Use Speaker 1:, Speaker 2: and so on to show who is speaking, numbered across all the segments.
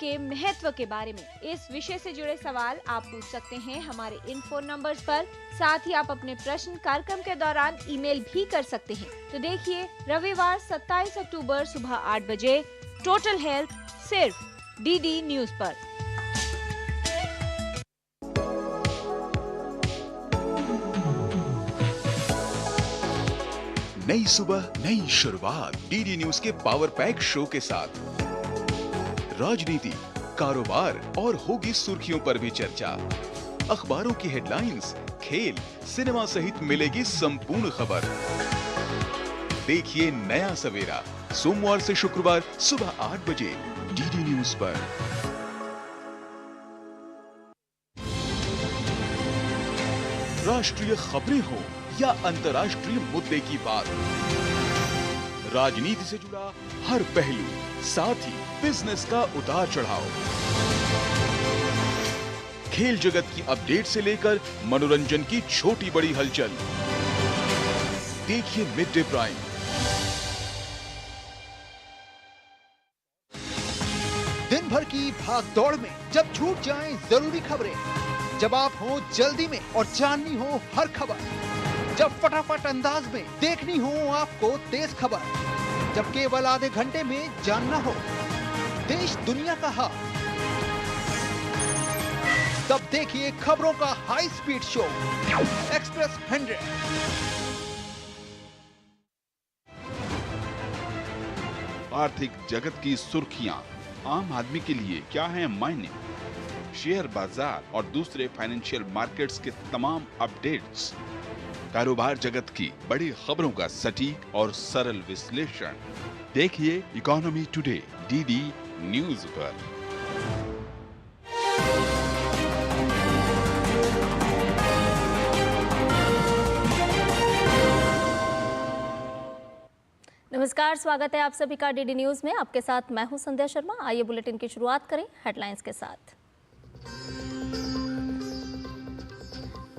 Speaker 1: के महत्व के बारे में। इस विषय से जुड़े सवाल आप पूछ सकते हैं हमारे इन फोन नंबर्स पर। साथ ही आप अपने प्रश्न कार्यक्रम के दौरान ईमेल भी कर सकते हैं। तो देखिए रविवार 27 अक्टूबर सुबह 8 बजे टोटल हेल्थ सिर्फ डीडी न्यूज पर।
Speaker 2: नई सुबह नई शुरुआत डीडी न्यूज के पावर पैक शो के साथ राजनीति, कारोबार और होगी सुर्खियों पर भी चर्चा। अखबारों की हेडलाइंस, खेल, सिनेमा सहित मिलेगी संपूर्ण खबर। देखिए नया सवेरा सोमवार से शुक्रवार सुबह 8 बजे डीडी न्यूज पर। राष्ट्रीय खबरें हो या अंतर्राष्ट्रीय मुद्दे की बात, राजनीति से जुड़ा हर पहलू, साथ ही बिजनेस का उतार चढ़ाव, खेल जगत की अपडेट से लेकर मनोरंजन की छोटी बड़ी हलचल। देखिए मिड डे प्राइम।
Speaker 3: दिन भर की भाग दौड़ में जब छूट जाएं जरूरी खबरें, जब आप हो जल्दी में और जाननी हो हर खबर, जब फटाफट अंदाज में देखनी हो आपको तेज खबर, जब केवल आधे घंटे में जानना हो देश दुनिया का हाल, तब देखिए खबरों का हाई स्पीड शो एक्सप्रेस 100।
Speaker 4: आर्थिक जगत की सुर्खियां आम आदमी के लिए क्या है मायने, शेयर बाजार और दूसरे फाइनेंशियल मार्केट्स के तमाम अपडेट्स, कारोबार जगत की बड़ी खबरों का सटीक और सरल विश्लेषण। देखिए इकोनॉमी टुडे डीडी न्यूज पर।
Speaker 5: नमस्कार, स्वागत है आप सभी का डीडी न्यूज में। आपके साथ मैं हूं संध्या शर्मा। आइए बुलेटिन की शुरुआत करें हेडलाइंस के साथ।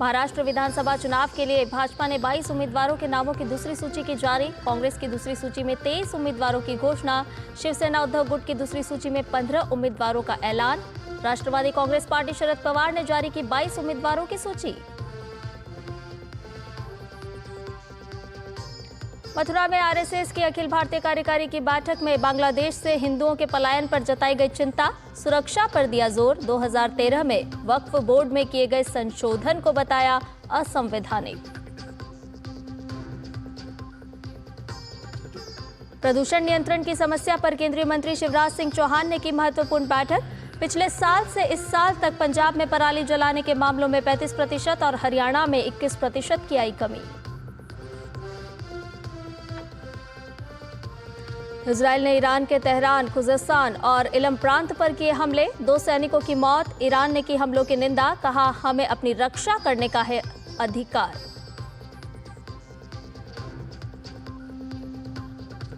Speaker 5: महाराष्ट्र विधानसभा चुनाव के लिए भाजपा ने 22 उम्मीदवारों के नामों की दूसरी सूची की जारी। कांग्रेस की दूसरी सूची में 23 उम्मीदवारों की घोषणा। शिवसेना उद्धव गुट की दूसरी सूची में 15 उम्मीदवारों का ऐलान। राष्ट्रवादी कांग्रेस पार्टी शरद पवार ने जारी की 22 उम्मीदवारों की सूची। मथुरा में आरएसएस की अखिल भारतीय कार्यकारी की बैठक में बांग्लादेश से हिंदुओं के पलायन पर जताई गई चिंता, सुरक्षा पर दिया जोर। 2013 में वक्फ बोर्ड में किए गए संशोधन को बताया असंवैधानिक। प्रदूषण नियंत्रण की समस्या पर केंद्रीय मंत्री शिवराज सिंह चौहान ने की महत्वपूर्ण बैठक। पिछले साल से इस साल तक पंजाब में पराली जलाने के मामलों में 35% और हरियाणा में 21% की आई कमी। इजराइल ने ईरान के तेहरान, खुजेस्तान और इलम प्रांत पर किए हमले। 2 सैनिकों की मौत। ईरान ने की हमलों की निंदा, कहा हमें अपनी रक्षा करने का है अधिकार।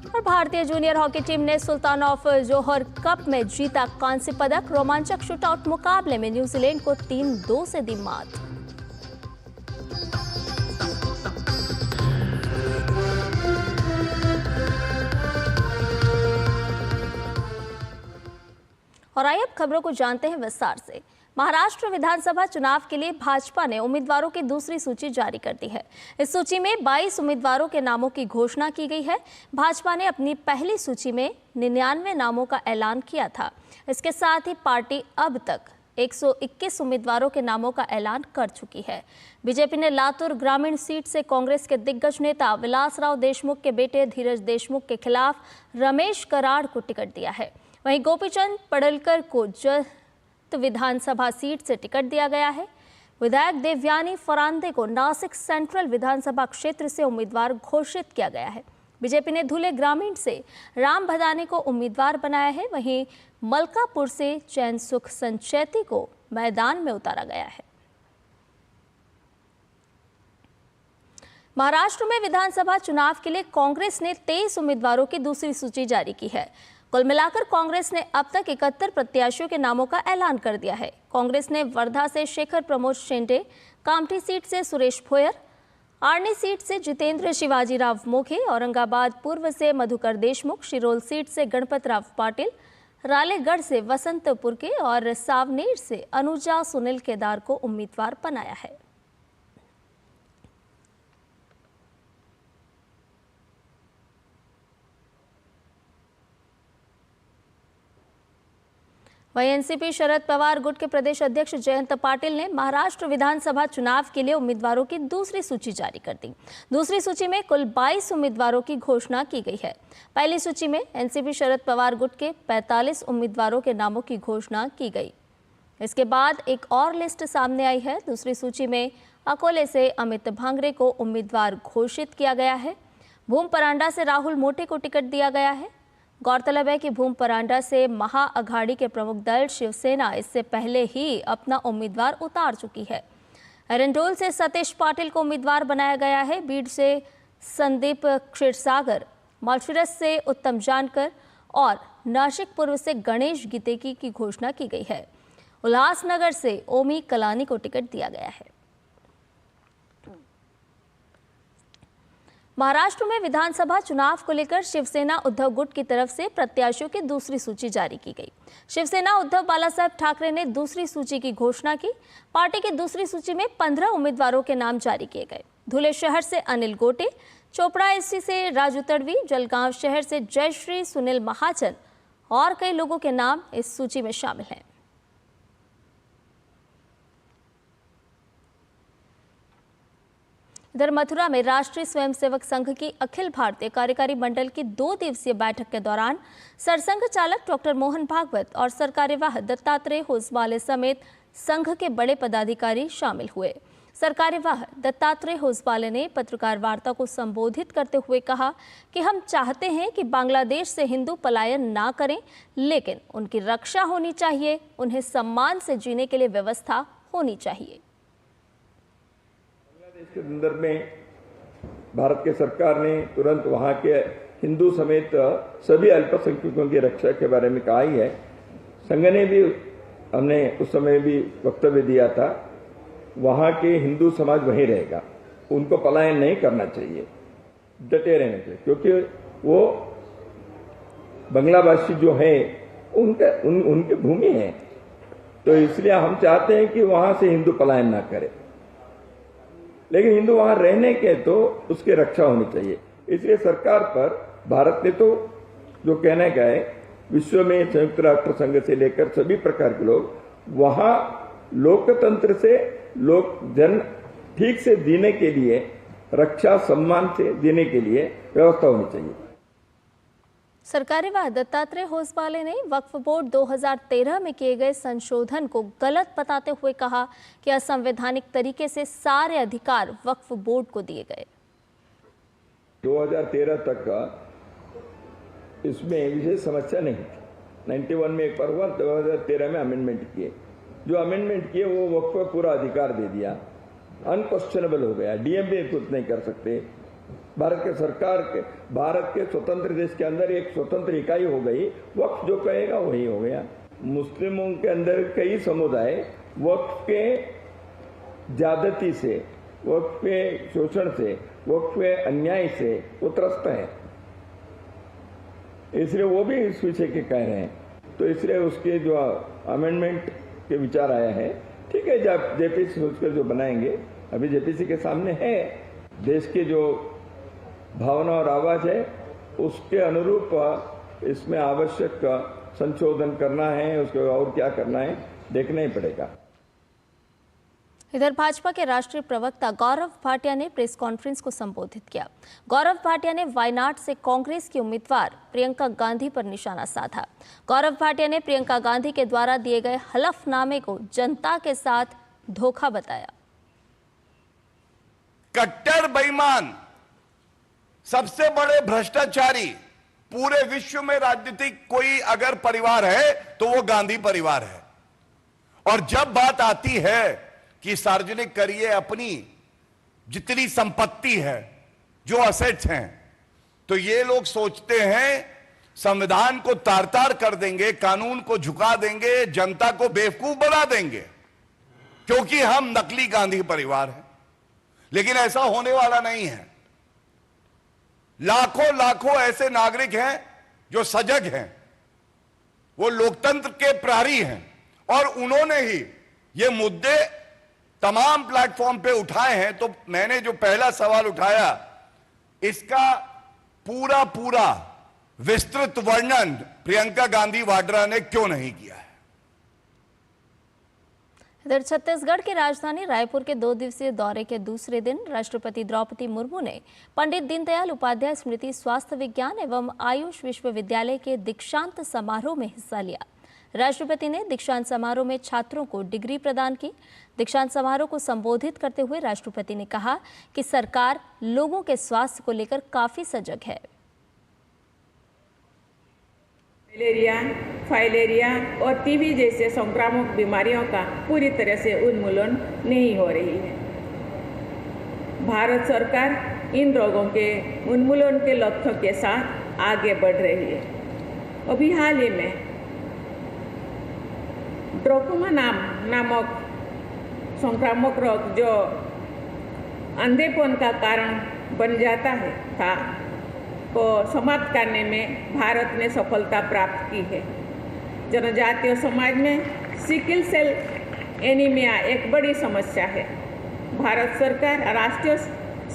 Speaker 5: और भारतीय जूनियर हॉकी टीम ने सुल्तान ऑफ जोहर कप में जीता कांस्य पदक। रोमांचक शूटआउट मुकाबले में न्यूजीलैंड को 3-2 से दी मात। और आइए अब खबरों को जानते हैं विस्तार से। महाराष्ट्र विधानसभा चुनाव के लिए भाजपा ने उम्मीदवारों की दूसरी सूची जारी कर दी है। इस सूची में 22 उम्मीदवारों के नामों की घोषणा की गई है। भाजपा ने अपनी पहली सूची में 99 नामों का ऐलान किया था। इसके साथ ही पार्टी अब तक 121 उम्मीदवारों के नामों का ऐलान कर चुकी है। बीजेपी ने लातूर ग्रामीण सीट से कांग्रेस के दिग्गज नेता विलासराव देशमुख के बेटे धीरज देशमुख के खिलाफ रमेश कराड़ को टिकट दिया है। वहीं गोपीचंद पडलकर को जत विधानसभा सीट से टिकट दिया गया है। विधायक देवयानी फरांदे को नासिक सेंट्रल विधानसभा क्षेत्र से उम्मीदवार घोषित किया गया है। बीजेपी ने धुले ग्रामीण से राम भदाने को उम्मीदवार बनाया है। वहीं मलकापुर से चैन सुख संचेती को मैदान में उतारा गया है। महाराष्ट्र में विधानसभा चुनाव के लिए कांग्रेस ने 23 उम्मीदवारों की दूसरी सूची जारी की है। कुल मिलाकर कांग्रेस ने अब तक 71 प्रत्याशियों के नामों का ऐलान कर दिया है। कांग्रेस ने वर्धा से शेखर प्रमोद शेंडे, कामठी सीट से सुरेश भोयर, आर्नी सीट से जितेंद्र शिवाजीराव मोघे, औरंगाबाद पूर्व से मधुकर देशमुख, शिरोल सीट से गणपतराव पाटिल, रालेगढ़ से वसंतपुर के और सावनेर से अनुजा सुनील केदार को उम्मीदवार बनाया है। वहीं एनसीपी शरद पवार गुट के प्रदेश अध्यक्ष जयंत पाटिल ने महाराष्ट्र विधानसभा चुनाव के लिए उम्मीदवारों की दूसरी सूची जारी कर दी। दूसरी सूची में कुल 22 उम्मीदवारों की घोषणा की गई है। पहली सूची में एनसीपी शरद पवार गुट के 45 उम्मीदवारों के नामों की घोषणा की गई। इसके बाद एक और लिस्ट सामने आई है। दूसरी सूची में अकोले से अमित भांगरे को उम्मीदवार घोषित किया गया है। भूम परांडा से राहुल मोटे को टिकट दिया गया है। गौरतलब है कि भूम परांडा से महाअघाड़ी के प्रमुख दल शिवसेना इससे पहले ही अपना उम्मीदवार उतार चुकी है। एरंडोल से सतीश पाटिल को उम्मीदवार बनाया गया है। बीड से संदीप क्षीरसागर, मालशरस से उत्तम जानकर और नासिक पूर्व से गणेश गितेकी की घोषणा की गई है। उल्लासनगर से ओमी कलानी को टिकट दिया गया है। महाराष्ट्र में विधानसभा चुनाव को लेकर शिवसेना उद्धव गुट की तरफ से प्रत्याशियों की दूसरी सूची जारी की गई। शिवसेना उद्धव बालासाहेब ठाकरे ने दूसरी सूची की घोषणा की। पार्टी की दूसरी सूची में 15 उम्मीदवारों के नाम जारी किए गए। धुले शहर से अनिल गोटे, चोपड़ा एससी से राजू तड़वी, जलगांव शहर से जयश्री, सुनील महाजन और कई लोगों के नाम इस सूची में शामिल हैं। इधर मथुरा में राष्ट्रीय स्वयंसेवक संघ की अखिल भारतीय कार्यकारी मंडल की 2 दिवसीय बैठक के दौरान सरसंघ चालक डॉक्टर मोहन भागवत और सरकार्यवाह दत्तात्रेय होसबाले समेत संघ के बड़े पदाधिकारी शामिल हुए। सरकार्यवाह दत्तात्रेय होसबाले ने पत्रकार वार्ता को संबोधित करते हुए कहा कि हम चाहते हैं कि बांग्लादेश से हिंदू पलायन ना करें, लेकिन उनकी रक्षा होनी चाहिए, उन्हें सम्मान से जीने के लिए व्यवस्था होनी चाहिए।
Speaker 6: इसके संदर्भ में भारत के सरकार ने तुरंत वहां के हिंदू समेत सभी अल्पसंख्यकों की रक्षा के बारे में कहा ही है। संघ ने भी, हमने उस समय भी वक्तव्य दिया था, वहां के हिंदू समाज वहीं रहेगा, उनको पलायन नहीं करना चाहिए, डटे रहने चाहिए, क्योंकि वो बांग्लाभाषी जो है उनके भूमि है। तो इसलिए हम चाहते हैं कि वहां से हिंदू पलायन ना करे, लेकिन हिंदू वहां रहने के तो उसकी रक्षा होनी चाहिए। इसलिए सरकार पर भारत ने तो जो कहना गए, विश्व में संयुक्त राष्ट्र संघ से लेकर सभी प्रकार के लोग वहां लोकतंत्र से लोग जन ठीक से जीने के लिए, रक्षा सम्मान से जीने के लिए व्यवस्था होनी चाहिए।
Speaker 5: सरकार्यवाह दत्तात्रेय होसबाले ने वक्फ बोर्ड 2013 में किए गए संशोधन को गलत बताते हुए कहा कि असंवैधानिक तरीके से सारे अधिकार वक्फ बोर्ड को दिए गए।
Speaker 6: 2013 तक इसमें विशेष समस्या नहीं थी। 91 में एक बार हुआ, 2013 में अमेंडमेंट किए। जो अमेंडमेंट किए वो वक्फ को पूरा अधिकार दे दिया, अनक्वेश्चनेबल हो गया। डीएम भी कुछ नहीं कर सकते। भारत के सरकार के, भारत के स्वतंत्र देश के अंदर एक स्वतंत्र इकाई हो गई, वक्फ जो कहेगा वही हो गया। मुस्लिमों के अंदर कई समुदाय वक्फ के ज्यादती से, वक्फ के शोषण से, वक्फ के अन्याय से वो त्रस्त है, इसलिए वो भी इस विषय के कह रहे हैं। तो इसलिए उसके जो अमेंडमेंट के विचार आया है, ठीक है, जब जेपीसी सोचकर जो बनाएंगे, अभी जेपीसी के सामने है, देश के जो भावना और आवाज है उसके अनुरूप इसमें आवश्यक संशोधन करना है, उसको और क्या करना है देखना ही पड़ेगा।
Speaker 5: इधर भाजपा के राष्ट्रीय प्रवक्ता गौरव भाटिया ने प्रेस कॉन्फ्रेंस को संबोधित किया। गौरव भाटिया ने वायनाड से कांग्रेस की उम्मीदवार प्रियंका गांधी पर निशाना साधा। गौरव भाटिया ने प्रियंका गांधी के द्वारा दिए गए हलफनामे को जनता के साथ धोखा बताया।
Speaker 7: कट्टर बेईमान, सबसे बड़े भ्रष्टाचारी पूरे विश्व में राजनीतिक कोई अगर परिवार है तो वो गांधी परिवार है। और जब बात आती है कि सार्वजनिक करिए अपनी जितनी संपत्ति है, जो असेट्स हैं, तो ये लोग सोचते हैं संविधान को तार-तार कर देंगे, कानून को झुका देंगे, जनता को बेवकूफ बना देंगे, क्योंकि हम नकली गांधी परिवार हैं। लेकिन ऐसा होने वाला नहीं है। लाखों लाखों ऐसे नागरिक हैं जो सजग हैं, वो लोकतंत्र के प्रहरी हैं और उन्होंने ही ये मुद्दे तमाम प्लेटफॉर्म पे उठाए हैं। तो मैंने जो पहला सवाल उठाया, इसका पूरा विस्तृत वर्णन प्रियंका गांधी वाड्रा ने क्यों नहीं किया है।
Speaker 5: इधर छत्तीसगढ़ की राजधानी रायपुर के 2 दिवसीय दौरे के दूसरे दिन राष्ट्रपति द्रौपदी मुर्मू ने पंडित दीनदयाल उपाध्याय स्मृति स्वास्थ्य विज्ञान एवं आयुष विश्वविद्यालय के दीक्षांत समारोह में हिस्सा लिया। राष्ट्रपति ने दीक्षांत समारोह में छात्रों को डिग्री प्रदान की। दीक्षांत समारोह को संबोधित करते हुए राष्ट्रपति ने कहा कि सरकार लोगों के स्वास्थ्य को लेकर काफी सजग है।
Speaker 8: मलेरिया, फाइलेरिया और टीबी जैसे संक्रामक बीमारियों का पूरी तरह से उन्मूलन नहीं हो रही है। भारत सरकार इन रोगों के उन्मूलन के लक्ष्य के साथ आगे बढ़ रही है। अभी हाल ही में ट्रोकोमा नामक संक्रामक रोग जो अंधेपन का कारण बन जाता था को समाप्त करने में भारत ने सफलता प्राप्त की है। जनजातीय समाज में सिकल सेल एनीमिया एक बड़ी समस्या है। भारत सरकार राष्ट्रीय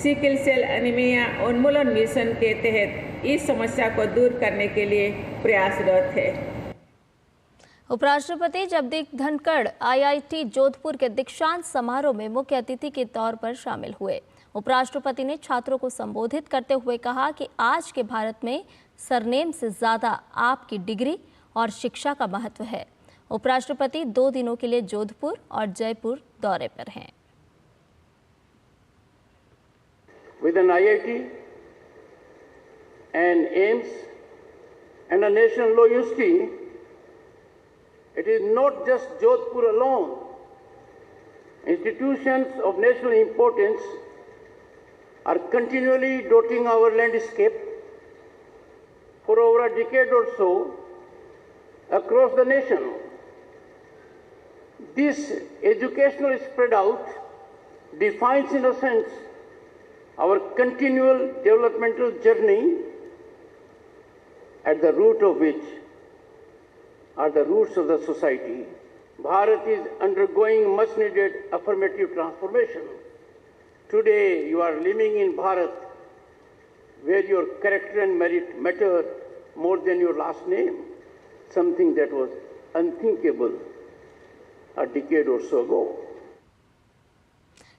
Speaker 8: सिकल सेल एनीमिया उन्मूलन मिशन के तहत इस समस्या को दूर करने के लिए प्रयासरत है।
Speaker 5: उपराष्ट्रपति जगदीप धनखड़ IIT जोधपुर के दीक्षांत समारोह में मुख्य अतिथि के तौर पर शामिल हुए। उपराष्ट्रपति ने छात्रों को संबोधित करते हुए कहा कि आज के भारत में सरनेम से ज्यादा आपकी डिग्री और शिक्षा का महत्व है। उपराष्ट्रपति 2 दिनों के लिए जोधपुर और जयपुर दौरे पर हैं।
Speaker 9: With an IIT and AIIMS and a national law university, it is not just Jodhpur alone. Institutions of national importance are continually dotting our landscape for over a decade or so across the nation. This educational spread out defines, in a sense, our continual developmental journey, at the root of which are the roots of the society. Bharat is undergoing much needed affirmative transformation. Today you are living in Bharat where your character and merit matter more than your last name, something that was unthinkable a decade or so ago.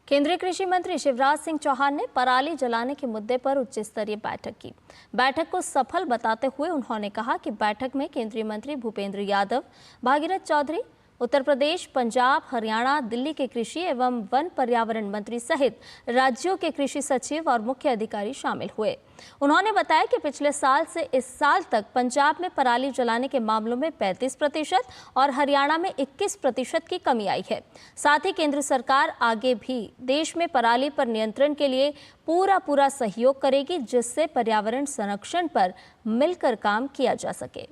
Speaker 5: केंद्रीय कृषि मंत्री शिवराज सिंह चौहान ने पराली जलाने के मुद्दे पर उच्च स्तरीय बैठक की। बैठक को सफल बताते हुए उन्होंने कहा कि बैठक में केंद्रीय मंत्री भूपेंद्र यादव, भागीरथ चौधरी, उत्तर प्रदेश, पंजाब, हरियाणा, दिल्ली के कृषि एवं वन पर्यावरण मंत्री सहित राज्यों के कृषि सचिव और मुख्य अधिकारी शामिल हुए। उन्होंने बताया कि पिछले साल से इस साल तक पंजाब में पराली जलाने के मामलों में 35% और हरियाणा में 21% की कमी आई है। साथ ही केंद्र सरकार आगे भी देश में पराली पर नियंत्रण के लिए पूरा सहयोग करेगी, जिससे पर्यावरण संरक्षण पर मिलकर काम किया जा सके।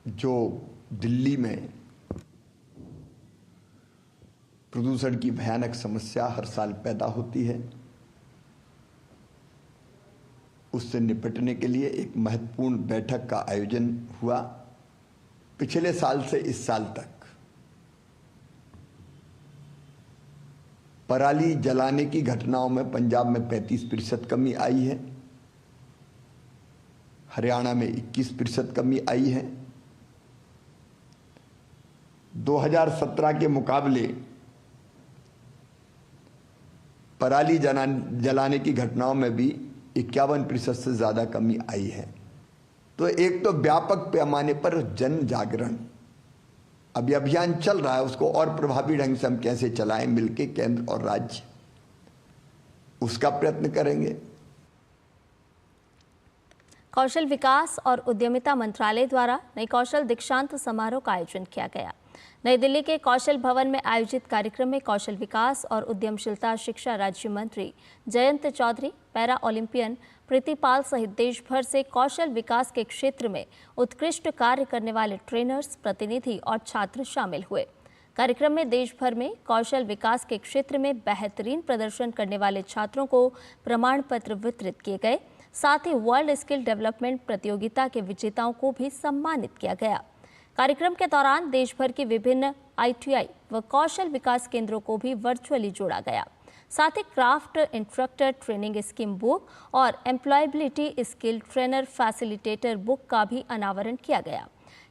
Speaker 10: जो दिल्ली में प्रदूषण की भयानक समस्या हर साल पैदा होती है, उससे निपटने के लिए एक महत्वपूर्ण बैठक का आयोजन हुआ। पिछले साल से इस साल तक पराली जलाने की घटनाओं में पंजाब में 35% कमी आई है, हरियाणा में 21% कमी आई है। 2017 के मुकाबले पराली जलाने की घटनाओं में भी 51% से ज़्यादा कमी आई है। तो एक तो व्यापक पैमाने पर जन जागरण अभी अभियान चल रहा है, उसको और प्रभावी ढंग से हम कैसे चलाएं मिलके केंद्र और राज्य, उसका प्रयत्न करेंगे।
Speaker 5: कौशल विकास और उद्यमिता मंत्रालय द्वारा नई कौशल दीक्षांत समारोह का आयोजन किया गया। नई दिल्ली के कौशल भवन में आयोजित कार्यक्रम में कौशल विकास और उद्यमशीलता शिक्षा राज्य मंत्री जयंत चौधरी, पैरा ओलंपियन प्रीतिपाल सहित देश भर से कौशल विकास के क्षेत्र में उत्कृष्ट कार्य करने वाले ट्रेनर्स, प्रतिनिधि और छात्र शामिल हुए। कार्यक्रम में देश भर में कौशल विकास के क्षेत्र में बेहतरीन प्रदर्शन करने वाले छात्रों को प्रमाण पत्र वितरित किए गए। साथ ही वर्ल्ड स्किल डेवलपमेंट प्रतियोगिता के विजेताओं को भी सम्मानित किया गया। कार्यक्रम के दौरान देश भर के विभिन्न ITI व कौशल विकास केंद्रों को भी वर्चुअली जोड़ा गया। साथ ही craft instructor training scheme book और employability skill trainer facilitator book का भी अनावरण किया गया।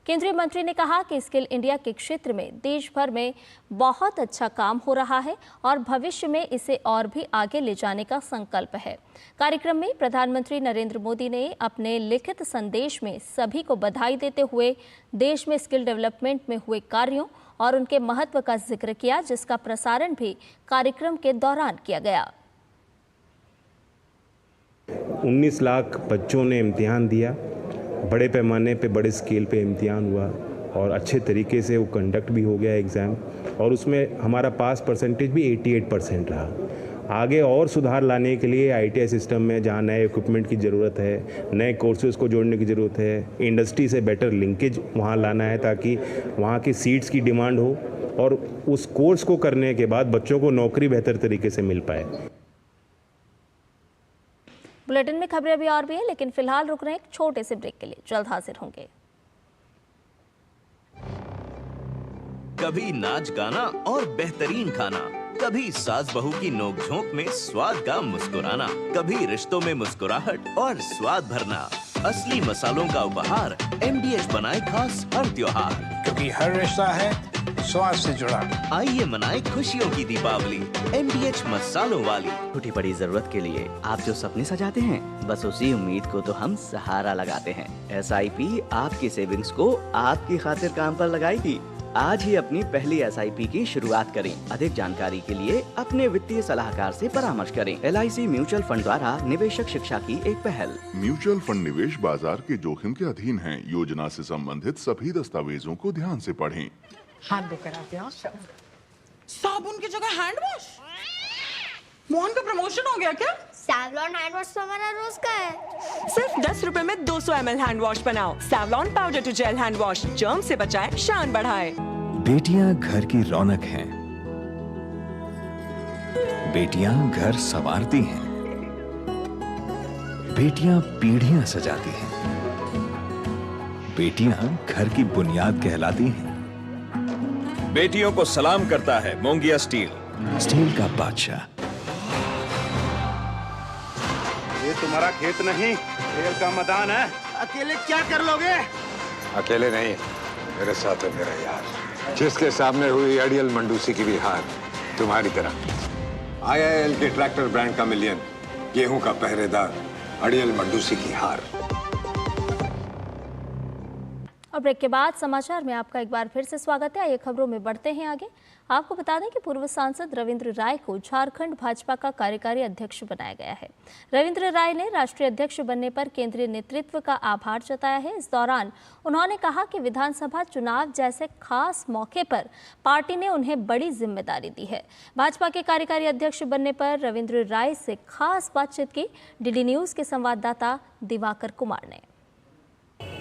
Speaker 5: केंद्रीय मंत्री ने कहा कि स्किल इंडिया के क्षेत्र में देश भर में बहुत अच्छा काम हो रहा है और भविष्य में इसे और भी आगे ले जाने का संकल्प है। कार्यक्रम में प्रधानमंत्री नरेंद्र मोदी ने अपने लिखित संदेश में सभी को बधाई देते हुए देश में स्किल डेवलपमेंट में हुए कार्यों और उनके महत्व का जिक्र किया, जिसका प्रसारण भी कार्यक्रम के दौरान किया गया।
Speaker 11: 19 लाख बच्चों ने इम्तिहान दिया, बड़े पैमाने पे बड़े स्केल पे इम्तिहान हुआ और अच्छे तरीके से वो कंडक्ट भी हो गया एग्ज़ाम, और उसमें हमारा पास परसेंटेज भी 88% रहा। आगे और सुधार लाने के लिए ITI सिस्टम में जहाँ नए इक्विपमेंट की ज़रूरत है, नए कोर्सेज़ को जोड़ने की ज़रूरत है, इंडस्ट्री से बेटर लिंकेज वहाँ लाना है ताकि वहाँ की सीट्स की डिमांड हो और उस कोर्स को करने के बाद बच्चों को नौकरी बेहतर तरीके से मिल पाए।
Speaker 5: बुलेटिन में खबरें अभी और भी है, लेकिन फिलहाल रुक रहे हैं एक छोटे से ब्रेक के लिए। जल्द हाजिर होंगे।
Speaker 12: कभी नाच गाना और बेहतरीन खाना, कभी सास बहू की नोक-झोंक में स्वाद का मुस्कुराना, कभी रिश्तों में मुस्कुराहट और स्वाद भरना। असली मसालों का उपहार MDH बनाए खास हर त्योहार,
Speaker 13: क्योंकि हर रिश्ता है स्वाद से जुड़ा।
Speaker 12: आइए मनाए खुशियों की दीपावली MDH मसालों वाली।
Speaker 14: छोटी बड़ी जरूरत के लिए आप जो सपने सजाते हैं, बस उसी उम्मीद को तो हम सहारा लगाते हैं। SIP आपकी सेविंग्स को आपकी खातिर काम पर लगाएगी। आज ही अपनी पहली SIP की शुरुआत करें। अधिक जानकारी के लिए अपने वित्तीय सलाहकार से परामर्श करें। LIC म्यूचुअल फंड द्वारा निवेशक शिक्षा की एक पहल।
Speaker 15: म्यूचुअल फंड निवेश बाजार के जोखिम के अधीन है। योजना से संबंधित सभी दस्तावेजों को ध्यान से पढ़ें।
Speaker 16: हाथ धोकर आते हैं। साबुन की जगह हैंड वॉश। मोहन का प्रमोशन हो गया क्या?
Speaker 17: सैवलॉन हैंड वॉश तो हमारा रोज का है।
Speaker 16: सिर्फ 10 रुपए में 200 ml हैंड वॉश बनाओ। Savlon powder to gel hand wash, germ से बचाए, शान बढ़ाए।
Speaker 18: बेटियां घर की रौनक हैं। बेटियां घर संवारती हैं। बेटियां पीढ़ियां सजाती हैं। बेटियां घर की बुनियाद कहलाती हैं।
Speaker 19: बेटियों को सलाम करता है मोंगिया स्टील,
Speaker 18: स्टील का बादशाह।
Speaker 20: ये तुम्हारा खेत नहीं, खेल का मैदान है।
Speaker 21: अकेले क्या कर लोगे?
Speaker 22: अकेले नहीं, मेरे साथ है मेरा यार, जिसके सामने हुई अड़ियल मंडूसी की भी हार तुम्हारी तरह। IIL के ट्रैक्टर ब्रांड का मिलियन, गेहूं का पहरेदार, अड़ियल मंडूसी की हार।
Speaker 5: और ब्रेक के बाद समाचार में आपका एक बार फिर से स्वागत है। आइए खबरों में बढ़ते हैं आगे। आपको बता दें कि पूर्व सांसद रविंद्र राय को झारखंड भाजपा का कार्यकारी अध्यक्ष बनाया गया है। रविंद्र राय ने राष्ट्रीय अध्यक्ष बनने पर केंद्रीय नेतृत्व का आभार जताया है। इस दौरान उन्होंने कहा कि विधानसभा चुनाव जैसे खास मौके पर पार्टी ने उन्हें बड़ी जिम्मेदारी दी है। भाजपा के कार्यकारी अध्यक्ष बनने पर रविंद्र राय से खास बातचीत की DD न्यूज के संवाददाता दिवाकर कुमार ने।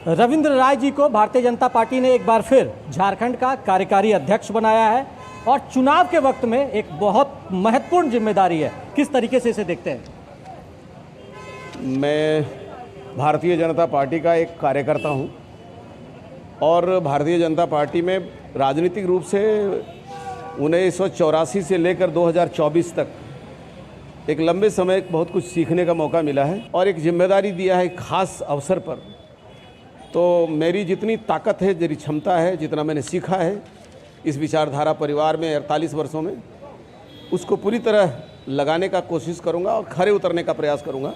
Speaker 23: रविंद्र राय जी को भारतीय जनता पार्टी ने एक बार फिर झारखंड का कार्यकारी अध्यक्ष बनाया है और चुनाव के वक्त में एक बहुत महत्वपूर्ण जिम्मेदारी है। किस तरीके से इसे देखते हैं?
Speaker 24: मैं भारतीय जनता पार्टी का एक कार्यकर्ता हूं और भारतीय जनता पार्टी में राजनीतिक रूप से 1984 से लेकर 2024 तक एक लंबे समय बहुत कुछ सीखने का मौका मिला है और एक जिम्मेदारी दिया है खास अवसर पर। तो मेरी जितनी ताकत है, जितनी क्षमता है, जितना मैंने सीखा है इस विचारधारा परिवार में 48 वर्षों में, उसको पूरी तरह लगाने का कोशिश करूंगा और खरे उतरने का प्रयास करूंगा।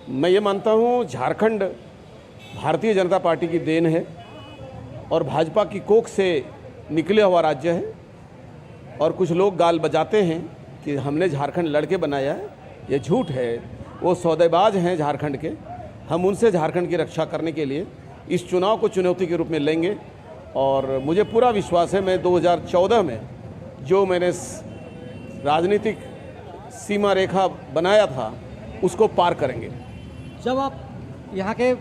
Speaker 24: मैं ये मानता हूं झारखंड भारतीय जनता पार्टी की देन है और भाजपा की कोख से निकले हुआ राज्य है। और कुछ लोग गाल बजाते हैं कि हमने झारखंड लड़के बनाया है, ये झूठ है। वो सौदेबाज हैं झारखंड के। हम उनसे झारखंड की रक्षा करने के लिए इस चुनाव को चुनौती के रूप में लेंगे और मुझे पूरा विश्वास है मैं 2014 में जो मैंने राजनीतिक सीमा रेखा बनाया था उसको पार करेंगे।
Speaker 23: जब आप यहाँ के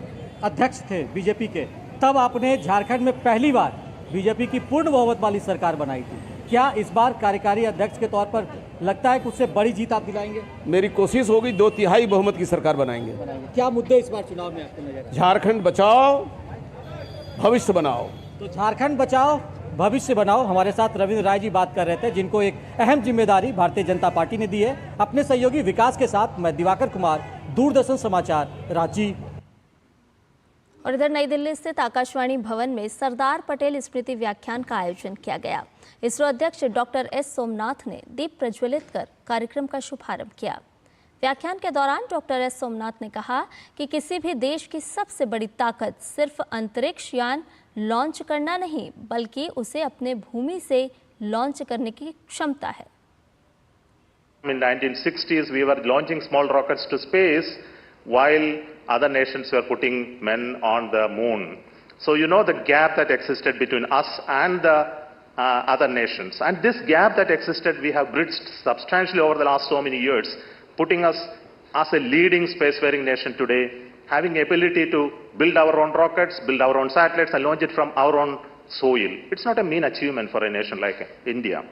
Speaker 23: अध्यक्ष थे बीजेपी के, तब आपने झारखंड में पहली बार बीजेपी की पूर्ण बहुमत वाली सरकार बनाई थी। क्या इस बार कार्यकारी अध्यक्ष के तौर पर लगता है कि उससे बड़ी जीत आप दिलाएंगे?
Speaker 24: मेरी कोशिश होगी 2/3 बहुमत की सरकार बनाएंगे।
Speaker 23: क्या मुद्दे इस बार चुनाव में आपको नजर आए?
Speaker 24: झारखंड बचाओ, भविष्य बनाओ।
Speaker 23: तो झारखंड बचाओ, भविष्य बनाओ। हमारे साथ रविंद्र राय जी बात कर रहे थे, जिनको एक अहम जिम्मेदारी भारतीय जनता पार्टी ने दी है। अपने सहयोगी विकास के साथ मैं दिवाकर कुमार, दूरदर्शन समाचार, रांची।
Speaker 5: और इधर नई दिल्ली स्थित आकाशवाणी भवन में सरदार पटेल स्मृति व्याख्यान का आयोजन किया गया। इसरो अध्यक्ष डॉक्टर एस सोमनाथ ने दीप प्रज्वलित कर कार्यक्रम का शुभारंभ किया। व्याख्यान के दौरान डॉक्टर एस सोमनाथ ने कहा कि किसी भी देश की सबसे बड़ी ताकत सिर्फ अंतरिक्ष यान लॉन्च करना नहीं, बल्कि उसे अपने भूमि से लॉन्च करने की क्षमता है।
Speaker 1: In 1960s, we were launching small rockets to space, while other nations were putting men on the moon. So you know the gap that existed between us and the other nations. And this gap that existed, we have bridged substantially over the last so many years, putting us as a leading spacefaring nation today, having ability to build our own rockets, build our own satellites, and launch it from our own soil. It's not a mean achievement for a nation like India.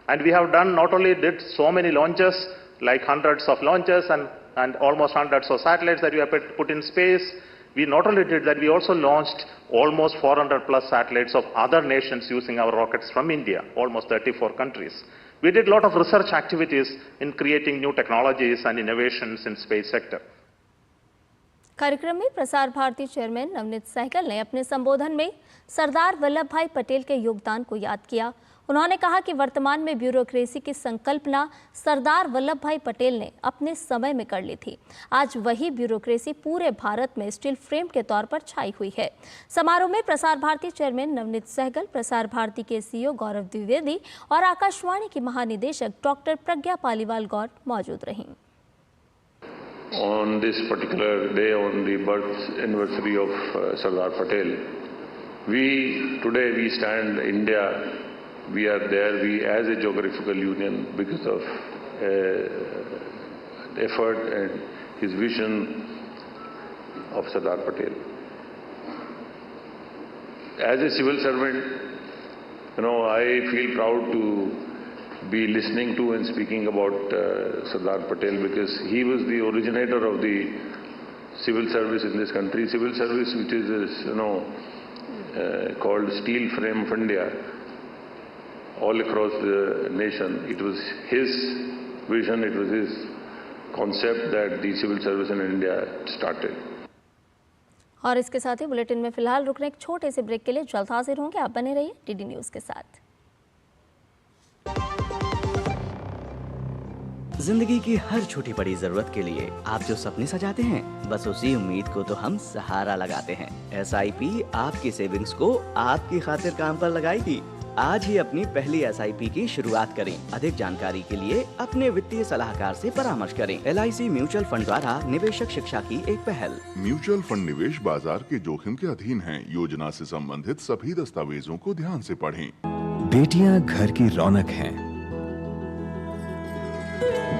Speaker 1: And we have done, not only did so many launches, like hundreds of launches and almost hundreds of satellites that we have put in space, we not only did that, we also launched almost 400 plus satellites of other nations using our rockets from India, almost 34 countries. We did a lot of research activities in creating new technologies and innovations in space sector.
Speaker 5: कार्यक्रम में Prasar Bharati chairman Navneet Sehgal ने अपने संबोधन में सरदार वल्लभ भाई पटेल के योगदान को याद किया। उन्होंने कहा कि वर्तमान में ब्यूरोक्रेसी की संकल्पना सरदार वल्लभ भाई पटेल ने अपने समय में कर ली थी। आज वही ब्यूरोक्रेसी पूरे भारत में स्टील फ्रेम के तौर पर छाई हुई है। समारोह में प्रसार भारती चेयरमैन नवनीत सहगल, प्रसार भारती के सीईओ गौरव द्विवेदी और आकाशवाणी की महानिदेशक डॉक्टर प्रज्ञा पालीवाल गौर मौजूद रहीं।
Speaker 2: On this particular day, on the birth anniversary of Sardar Patel, we stand India. We are there. We as a geographical union because of effort and his vision of Sardar Patel. As a civil servant, I feel proud to be listening to and speaking about Sardar Patel because he was the originator of the civil service in this country. Civil service, which is called Steel Frame of India, all across the nation. It was his vision, it was his concept that the civil service in India started.
Speaker 5: और इसके साथ ही bulletin में फिलहाल रुकने एक छोटे से break के लिए जल्द हाजिर होंगे। आप बने रहिए डीडी न्यूज के साथ।
Speaker 14: जिंदगी की हर छोटी बड़ी जरूरत के लिए आप जो सपने सजाते हैं, बस उसी उम्मीद को तो हम सहारा लगाते हैं। SIP आपकी सेविंग्स को आपकी खातिर काम पर लगाएगी। आज ही अपनी पहली SIP की शुरुआत करें। अधिक जानकारी के लिए अपने वित्तीय सलाहकार से परामर्श करें। LIC म्यूचुअल फंड द्वारा निवेशक शिक्षा की एक पहल।
Speaker 15: म्यूचुअल फंड निवेश बाजार के जोखिम के अधीन हैं। योजना से संबंधित सभी दस्तावेजों को ध्यान से पढ़ें।
Speaker 18: बेटियां घर की रौनक हैं।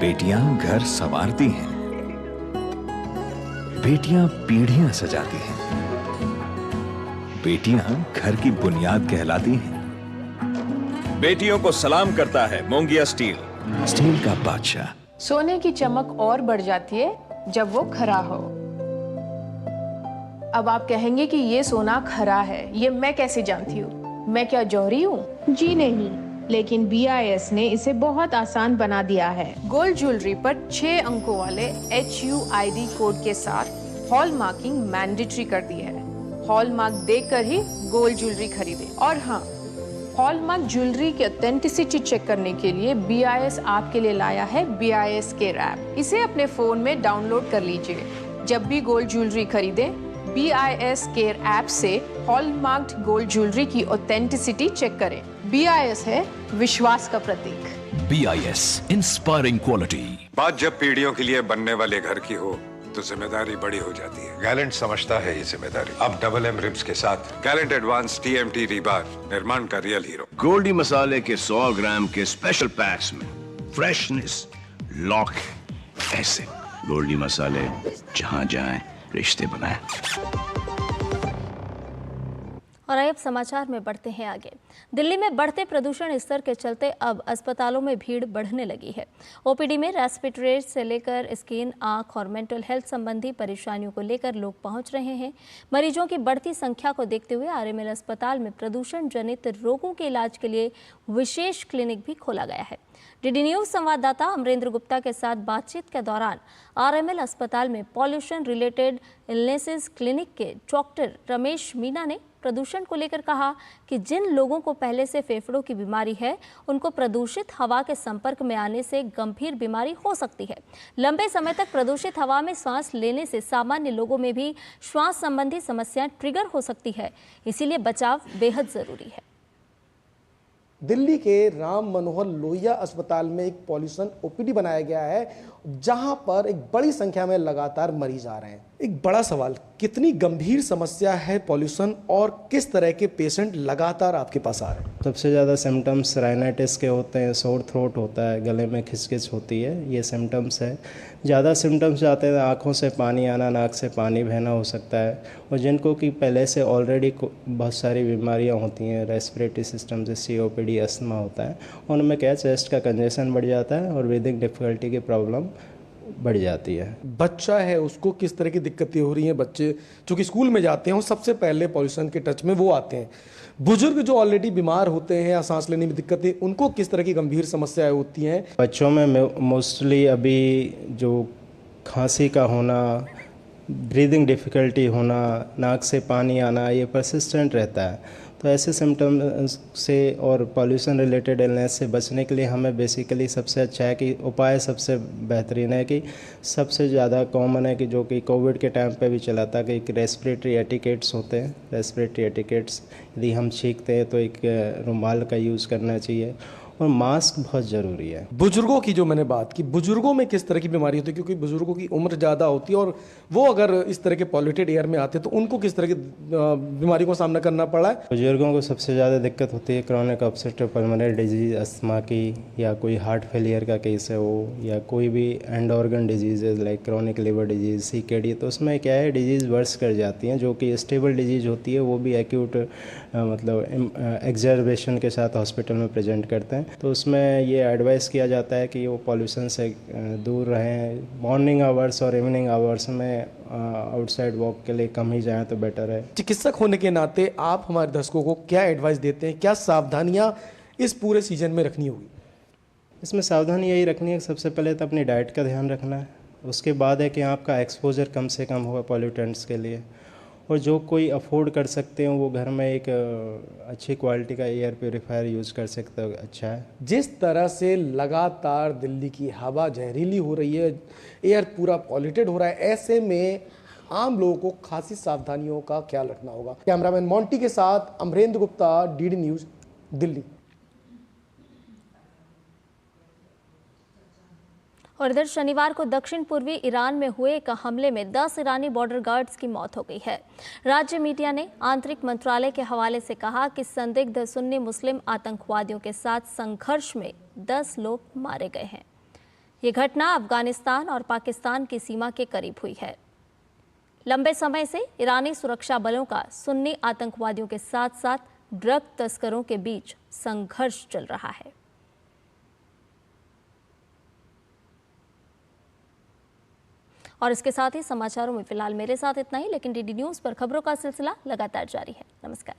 Speaker 18: बेटियां घर संवारती हैं। बेटियां पीढ़ियां सजाती हैं। बेटियां घर की बुनियाद कहलाती हैं।
Speaker 19: बेटियों को सलाम करता है मोंगिया स्टील।
Speaker 18: स्टील का बादशाह।
Speaker 3: सोने की चमक और बढ़ जाती है जब वो खरा हो। अब आप कहेंगे कि ये सोना खरा है, ये मैं कैसे जानती हूँ? मैं क्या जौहरी हूँ?
Speaker 21: जी नहीं, लेकिन BIS ने इसे बहुत आसान बना दिया है।
Speaker 3: गोल्ड ज्वेलरी पर 6 अंकों वाले HUID कोड के साथ हॉल मार्किंग मैंडेटरी कर दी है। हॉल मार्क देखकर ही गोल्ड ज्वेलरी खरीदें। और हाँ, हॉलमार्क ज्वेलरी की ऑथेंटिसिटी चेक करने के लिए BIS आपके लिए लाया है BIS केयर ऐप। इसे अपने फोन में डाउनलोड कर लीजिए। जब भी गोल्ड ज्वेलरी खरीदें, BIS केयर ऐप से हॉलमार्क गोल्ड ज्वेलरी की ऑथेंटिसिटी चेक करें। BIS है विश्वास का प्रतीक।
Speaker 18: BIS inspiring quality.
Speaker 22: बात जब पीढ़ियों के लिए बनने वाले घर की हो तो जिम्मेदारी बड़ी हो जाती है। गैलेंट समझता है ये जिम्मेदारी। अब MM रिब्स के साथ गैलेंट एडवांस TMT रीबार निर्माण का रियल हीरो।
Speaker 25: गोल्डी मसाले के 100 ग्राम के स्पेशल पैक्स में फ्रेशनेस लॉक है। ऐसे गोल्डी मसाले जहां जाएं रिश्ते बनाएं।
Speaker 5: और अब समाचार में बढ़ते हैं आगे। दिल्ली में बढ़ते प्रदूषण स्तर के चलते अब अस्पतालों में भीड़ बढ़ने लगी है। ओपीडी में रेस्पिरेटरी से लेकर स्किन, आंख और मेंटल हेल्थ संबंधी परेशानियों को लेकर लोग पहुंच रहे हैं। मरीजों की बढ़ती संख्या को देखते हुए आरएमएल अस्पताल में प्रदूषण जनित रोगों के इलाज के लिए विशेष क्लिनिक भी खोला गया है। डीडी न्यूज संवाददाता अमरेंद्र गुप्ता के साथ बातचीत के दौरान आरएमएल अस्पताल में पॉल्यूशन रिलेटेड इलनेसेस क्लिनिक के डॉक्टर रमेश मीना ने प्रदूषण को लेकर कहा कि जिन लोगों को पहले से फेफड़ों की बीमारी है, उनको प्रदूषित हवा के संपर्क में आने से गंभीर बीमारी हो सकती है। लंबे समय तक प्रदूषित हवा में सांस लेने से सामान्य लोगों में भी श्वास संबंधी समस्याएं ट्रिगर हो सकती है, इसीलिए बचाव बेहद जरूरी है।
Speaker 4: दिल्ली के राम मनोहर लोहिया अस्पताल में एक पॉल्यूशन ओपीडी बनाया गया है, जहां पर एक बड़ी संख्या में लगातार मरीज आ रहे हैं। एक बड़ा सवाल, कितनी गंभीर समस्या है पॉल्यूशन और किस तरह के पेशेंट लगातार आपके पास आ रहे हैं?
Speaker 6: सबसे ज़्यादा सिम्टम्स राइनाइटिस के होते हैं, सोर थ्रोट होता है, गले में खिसखिस होती है, ये सिम्टम्स है। ज़्यादा सिम्टम्स आते हैं, आँखों से पानी आना, नाक से पानी बहना हो सकता है। और जिनको कि पहले से ऑलरेडी बहुत सारी बीमारियाँ होती हैं, रेस्पिरेटरी सिस्टम से COPD, अस्थमा होता है, उनमें क्या चेस्ट का कंजेशन बढ़ जाता है और ब्रीदिंग डिफ़िकल्टी की प्रॉब्लम बढ़ जाती है।
Speaker 4: बच्चा है, उसको किस तरह की दिक्कतें हो रही हैं? बच्चे जो कि स्कूल में जाते हैं वो सबसे पहले पॉल्यूशन के टच में वो आते हैं। बुजुर्ग जो ऑलरेडी बीमार होते हैं या सांस लेने में दिक्कतें, उनको किस तरह की गंभीर समस्याएं होती हैं?
Speaker 6: बच्चों में मोस्टली अभी जो खांसी का होना, ब्रीदिंग डिफ़िकल्टी होना, नाक से पानी आना, ये परसिस्टेंट रहता है। तो ऐसे सिम्टम से और पॉल्यूशन रिलेटेड इलनेस से बचने के लिए हमें बेसिकली सबसे अच्छा है कि उपाय सबसे बेहतरीन है कि सबसे ज़्यादा कॉमन है कि जो कि कोविड के टाइम पे भी चला था कि एक रेस्पिरेटरी एटिकेट्स होते हैं। रेस्पिरेटरी एटिकेट्स यदि हम छींकते हैं तो एक रुमाल का यूज़ करना चाहिए और मास्क बहुत ज़रूरी है।
Speaker 4: बुजुर्गों की जो मैंने बात की, बुजुर्गों में किस तरह की बीमारी होती है? क्योंकि बुजुर्गों की उम्र ज़्यादा होती है और वो अगर इस तरह के पॉल्यूटेड एयर में आते हैं तो उनको किस तरह की बीमारी का सामना करना पड़ा है?
Speaker 6: बुजुर्गों को सबसे ज़्यादा दिक्कत होती है chronic obstructive pulmonary disease, asthma की, या कोई हार्ट फेलियर का केस है वो, या कोई भी and organ disease like chronic liver disease, CKD। तो उसमें क्या है, डिजीज़ वर्स कर जाती हैं। जो कि स्टेबल डिजीज़ होती है वो भी एक्यूट मतलब एग्जर्वेशन के साथ हॉस्पिटल में प्रेजेंट करते हैं। तो उसमें ये एडवाइस किया जाता है कि वो पॉल्यूशन से दूर रहें। मॉर्निंग आवर्स और इवनिंग आवर्स में आउटसाइड वॉक के लिए कम ही जाएं तो बेटर है।
Speaker 4: चिकित्सक होने के नाते आप हमारे दर्शकों को क्या एडवाइस देते हैं? क्या सावधानियां इस पूरे सीजन में रखनी होगी?
Speaker 6: इसमें सावधानी यही रखनी है, सबसे पहले तो अपनी डाइट का ध्यान रखना है। उसके बाद है कि आपका एक्सपोजर कम से कम होगा पॉल्यूटेंट्स के लिए। और जो कोई अफोर्ड कर सकते हैं वो घर में एक अच्छी क्वालिटी का एयर प्योरीफायर यूज़ कर सकते हो, अच्छा है।
Speaker 4: जिस तरह से लगातार दिल्ली की हवा जहरीली हो रही है, एयर पूरा पॉल्यूटेड हो रहा है, ऐसे में आम लोगों को खासी सावधानियों का ख्याल रखना होगा। कैमरामैन मोंटी के साथ अमरेंद्र गुप्ता, डीडी न्यूज़, दिल्ली।
Speaker 5: और इधर शनिवार को दक्षिण पूर्वी ईरान में हुए एक हमले में 10 ईरानी बॉर्डर गार्ड्स की मौत हो गई है। राज्य मीडिया ने आंतरिक मंत्रालय के हवाले से कहा कि संदिग्ध सुन्नी मुस्लिम आतंकवादियों के साथ संघर्ष में 10 लोग मारे गए हैं। ये घटना अफगानिस्तान और पाकिस्तान की सीमा के करीब हुई है। लंबे समय से ईरानी सुरक्षा बलों का सुन्नी आतंकवादियों के साथ साथ ड्रग तस्करों के बीच संघर्ष चल रहा है। और इसके साथ ही समाचारों में फिलहाल मेरे साथ इतना ही, लेकिन डीडी न्यूज़ पर खबरों का सिलसिला लगातार जारी है। नमस्कार।